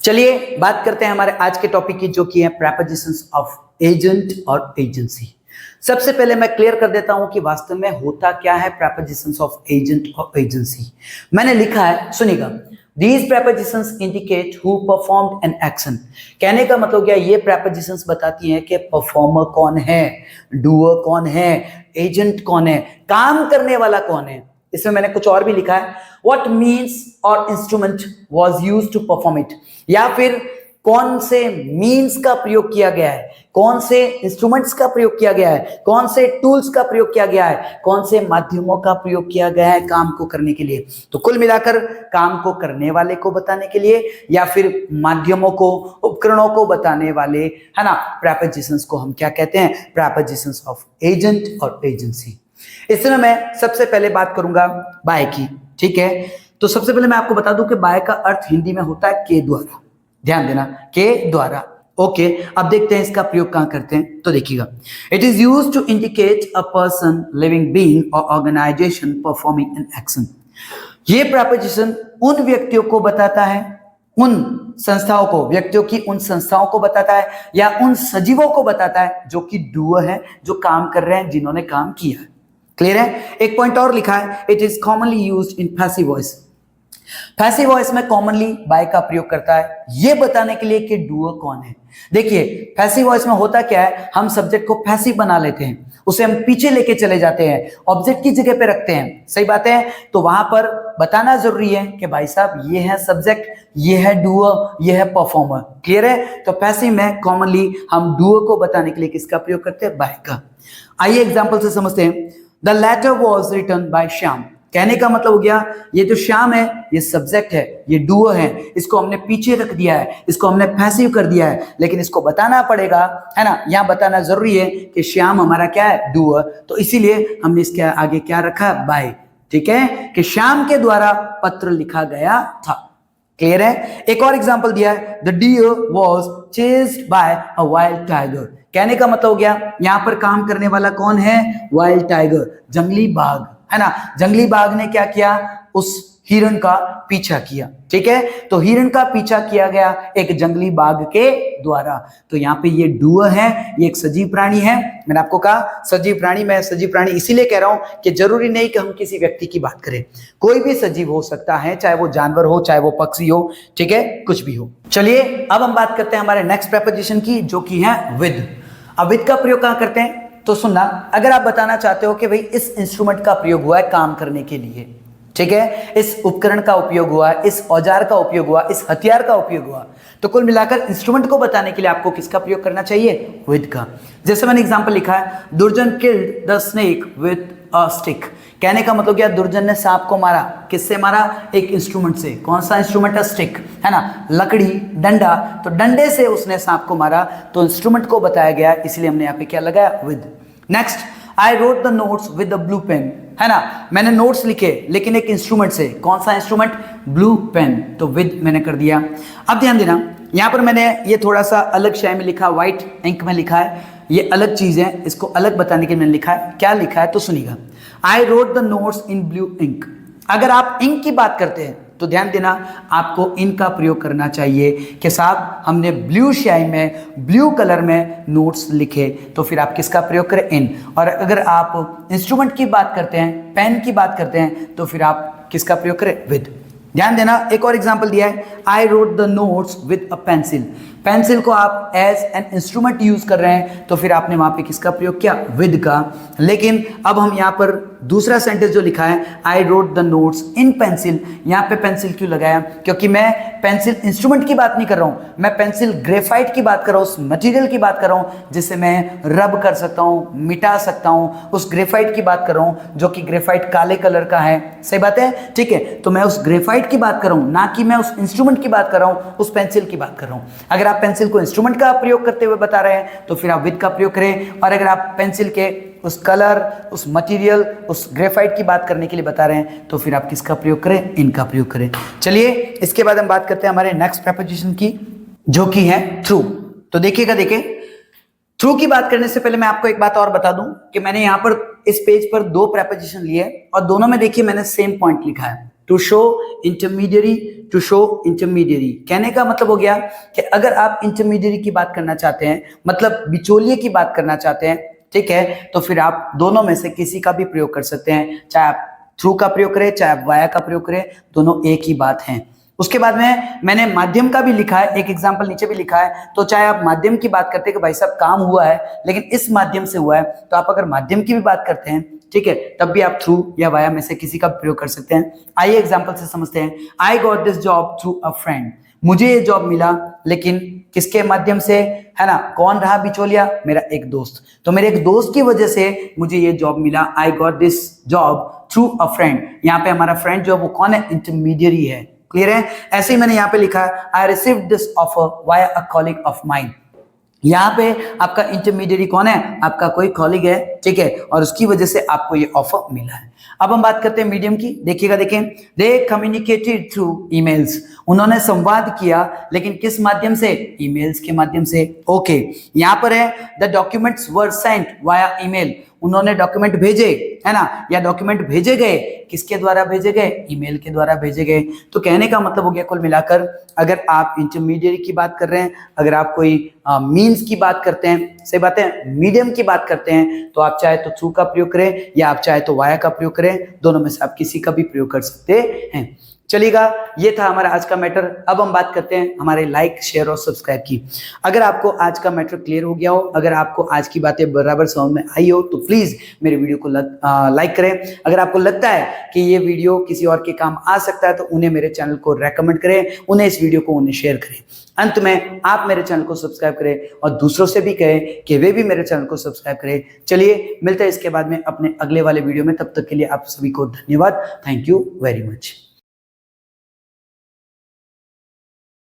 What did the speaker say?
चलिए बात करते हैं हमारे आज के टॉपिक की, जो कि है प्रेपोजिशंस ऑफ एजेंट और एजेंसी। सबसे पहले मैं क्लियर कर देता हूं कि वास्तव में होता क्या है प्रेपोजिशंस ऑफ एजेंट और एजेंसी। मैंने लिखा है, सुनिएगा, These prepositions indicate who performed an action। कहने का मतलब क्या, ये prepositions बताती हैं कि परफॉर्मर कौन है, डूअर कौन है, एजेंट कौन है, काम करने वाला कौन है। इसमें मैंने कुछ और भी लिखा है, what means और instrument was used to perform it, या फिर कौन से मीन्स का प्रयोग किया गया है, कौन से इंस्ट्रूमेंट्स का प्रयोग किया गया है, कौन से टूल्स का प्रयोग किया गया है, कौन से माध्यमों का प्रयोग किया गया है काम को करने के लिए। तो कुल मिलाकर काम को करने वाले को बताने के लिए या फिर माध्यमों को, उपकरणों को बताने वाले, है ना, प्रेपोजिशंस को हम क्या कहते हैं, प्रेपोजिशंस ऑफ एजेंट और एजेंसी। इसमें मैं सबसे पहले बात करूंगा बाय की, ठीक है। तो सबसे पहले मैं आपको बता दूं कि बाय का अर्थ हिंदी में होता है के द्वारा, ध्यान देना, के द्वारा। ओके, अब देखते हैं इसका प्रयोग कहां करते हैं। तो देखिएगा, it is used to indicate a person, living being और ऑर्गेनाइजेशन परफॉर्मिंग एन एक्शन। ये प्रेपोजिशन उन व्यक्तियों को बताता है, उन संस्थाओं को, व्यक्तियों की उन संस्थाओं को बताता है या उन सजीवों को बताता है जो कि डूअर है, जो काम कर रहे हैं, जिन्होंने काम किया है। क्लियर है। एक पॉइंट और लिखा है, it is commonly used in passive voice. Passive voice में कॉमनली बाय का प्रयोग करता है ये बताने के लिए कि डूअर कौन है। देखिए, पैसिव वॉइस में होता क्या है, हम सब्जेक्ट को पैसिव बना लेते हैं, उसे हम पीछे लेके चले जाते हैं, ऑब्जेक्ट की जगह पे रखते हैं, सही बात है। तो वहां पर बताना जरूरी है कि भाई साहब ये है सब्जेक्ट, ये है डूअर, ये है परफॉर्मर। क्लियर है। तो पैसिव में कॉमनली हम डूअर को बताने के लिए किसका प्रयोग करते हैं, बाय का। आइए एग्जाम्पल से समझते हैं। The letter was written by Shyam. कहने का मतलब हो गया, ये जो श्याम है ये सब्जेक्ट है, ये डूअर है, इसको हमने पीछे रख दिया है, इसको हमने पैसिव कर दिया है, लेकिन इसको बताना पड़ेगा, है ना। यहां बताना जरूरी है कि श्याम हमारा क्या है, डूअर। तो इसीलिए हमने इसके आगे क्या रखा, बाय। ठीक है, कि श्याम के द्वारा पत्र लिखा गया था। क्लियर है। एक और एग्जांपल दिया है, the deer was chased by a wild tiger. कहने का मतलब हो गया, यहां पर काम करने वाला कौन है, वाइल्ड टाइगर, जंगली बाघ, है ना। जंगली बाघ ने क्या किया, उस हिरण का पीछा किया। ठीक है, तो हिरण का पीछा किया गया एक जंगली बाघ के द्वारा। तो यहाँ पे ये डूअर है, ये एक सजीव प्राणी है। मैंने आपको कहा सजीव प्राणी, मैं सजीव प्राणी इसीलिए कह रहा हूं कि जरूरी नहीं कि हम किसी व्यक्ति की बात करें, कोई भी सजीव हो सकता है, चाहे वो जानवर हो, चाहे वो पक्षी हो, ठीक है, कुछ भी हो। चलिए अब हम बात करते हैं हमारे नेक्स्ट प्रेपोजिशन की, जो कि है विद। अब विद का प्रयोग कहां करते हैं, तो सुनना, अगर आप बताना चाहते हो कि भाई इस इंस्ट्रूमेंट का प्रयोग हुआ है काम करने के लिए, ठीक है, इस उपकरण का उपयोग हुआ, इस औजार का उपयोग हुआ, इस हथियार का उपयोग हुआ, तो कुल मिलाकर इंस्ट्रूमेंट को बताने के लिए आपको किसका प्रयोग करना चाहिए, विद का। जैसे मैंने एग्जांपल लिखा है, दुर्जन killed the snake with a stick. कहने का मतलब क्या, दुर्जन ने सांप को मारा, किससे मारा, एक इंस्ट्रूमेंट से। कौन सा इंस्ट्रूमेंट है, स्टिक, है ना, लकड़ी, डंडा। तो डंडे से उसने सांप को मारा, तो इंस्ट्रूमेंट को बताया गया, इसलिए हमने यहाँ पे क्या लगाया, with. Next, I wrote the notes with a blue pen, है ना, मैंने नोट्स लिखे लेकिन एक इंस्ट्रूमेंट से। कौन सा इंस्ट्रूमेंट, ब्लू पेन, तो विद मैंने कर दिया। अब ध्यान देना, यहां पर मैंने ये थोड़ा सा अलग शय में लिखा, व्हाइट इंक में लिखा है, ये अलग चीज है, इसको अलग बताने के लिए मैंने लिखा है। क्या लिखा है तो सुनिएगा, I wrote the notes in blue ink. अगर आप इंक की बात करते हैं तो ध्यान देना, आपको इनका प्रयोग करना चाहिए कि साहब हमने ब्लू स्याही में, ब्लू कलर में नोट्स लिखे, तो फिर आप किसका प्रयोग करें, इन। और अगर आप इंस्ट्रूमेंट की बात करते हैं, पेन की बात करते हैं, तो फिर आप किसका प्रयोग करें, विद। ध्यान देना, एक और एग्जांपल दिया है, आई wrote the notes with a pencil. Pencil को आप एज एन इंस्ट्रूमेंट यूज कर रहे हैं, तो फिर आपने वहां पे किसका प्रयोग किया, विद का। लेकिन अब हम यहां पर दूसरा सेंटेंस जो लिखा है, आई wrote the notes in pencil, यहां पे पेंसिल क्यों लगाया, क्योंकि मैं पेंसिल इंस्ट्रूमेंट की बात नहीं कर रहा हूं, मैं पेंसिल ग्रेफाइट की बात कर रहा हूं, उस मटेरियल की बात कर रहा हूं जिससे मैं रब कर सकता हूं, मिटा सकता हूं, उस ग्रेफाइट की बात कर रहा हूं जो कि ग्रेफाइट काले कलर का है। सही बात है, ठीक है। तो मैं उस ग्रेफाइट की बात कर रहा हूं, ना कि मैं उस इंस्ट्रूमेंट की बात कर रहा हूं, उस पेंसिल की बात कर रहा हूं। अगर आप पेंसिल को इंस्ट्रूमेंट का प्रयोग करते हुए बता रहे हैं तो फिर आप विद का प्रयोग करें, और अगर आप पेंसिल के उस कलर, उस मटेरियल, उस ग्रेफाइट की बात करने के लिए बता रहे हैं तो फिर आप किसका प्रयोग करें, इनका प्रयोग करें। चलिए इसके बाद हम बात करते हैं हमारे नेक्स्ट प्रेपोजिशन की, जो कि है थ्रू। तो देखिएगा, थ्रू की बात करने से पहले मैं आपको एक बात और बता दूं कि मैंने यहां पर इस पेज पर दो प्रेपोजिशन लिए और दोनों में देखिए मैंने सेम पॉइंट लिखा है, to show intermediary, to show intermediary. कहने का मतलब हो गया कि अगर आप इंटरमीडियरी की बात करना चाहते हैं, मतलब बिचौलिए की बात करना चाहते हैं, ठीक है, तो फिर आप दोनों में से किसी का भी प्रयोग कर सकते हैं, चाहे आप थ्रू का प्रयोग करें चाहे आप वाया का प्रयोग करें, दोनों एक ही बात है। उसके बाद में मैंने माध्यम का भी लिखा है, एक एग्जाम्पल नीचे भी लिखा है, तो चाहे आप माध्यम की बात करते हैं कि भाई साहब काम हुआ है लेकिन इस माध्यम से हुआ है, तो आप अगर माध्यम की भी बात करते हैं, ठीक है, तब भी आप थ्रू या वाया में से किसी का प्रयोग कर सकते हैं। आइए एग्जाम्पल से समझते हैं। I got this job through a friend, मुझे ये जॉब मिला लेकिन किसके माध्यम से, है ना, कौन रहा बिचौलिया, मेरा एक दोस्त। तो मेरे एक दोस्त की वजह से मुझे ये जॉब मिला। I got this job through a friend, यहाँ पे हमारा फ्रेंड जो वो कौन है, इंटरमीडियरी है। क्लियर है? ऐसे ही मैंने यहाँ पे लिखा है I received this offer via a colleague of mine. यहाँ पे आपका इंटरमीडियरी कौन है, आपका कोई कॉलीग है, ठीक है, और उसकी वजह से आपको ये ऑफर मिला है। अब हम बात करते हैं मीडियम की। देखिएगा, देखें, दे कम्युनिकेटेड थ्रू ईमेल्स, उन्होंने संवाद किया लेकिन किस माध्यम से, ईमेल्स के माध्यम से। ओके, यहाँ पर है the documents were sent via email, उन्होंने डॉक्यूमेंट भेजे, है ना, या डॉक्यूमेंट भेजे गए, किसके द्वारा भेजे गए, ईमेल के द्वारा भेजे गए। तो कहने का मतलब हो गया कुल मिलाकर, अगर आप इंटरमीडिएट की बात कर रहे हैं, अगर आप कोई मीन्स की बात करते हैं, सही बात है, मीडियम की बात करते हैं, तो आप चाहे तो थ्रू का प्रयोग करें या आप चाहे तो वाया का प्रयोग करें, दोनों में से आप किसी का भी प्रयोग कर सकते हैं। चलिएगा, ये था हमारा आज का मैटर। अब हम बात करते हैं हमारे लाइक, शेयर और सब्सक्राइब की। अगर आपको आज का मैटर क्लियर हो गया हो, अगर आपको आज की बातें बराबर समझ में आई हो, तो प्लीज मेरे वीडियो को लाइक करें। अगर आपको लगता है कि ये वीडियो किसी और के काम आ सकता है, तो उन्हें मेरे चैनल को रेकमेंड करें, उन्हें इस वीडियो को उन्हें शेयर करें। अंत में आप मेरे चैनल को सब्सक्राइब करें और दूसरों से भी कहें कि वे भी मेरे चैनल को सब्सक्राइब करें। चलिए, मिलते हैं इसके बाद में अपने अगले वाले वीडियो में। तब तक के लिए आप सभी को धन्यवाद। Thank you very much.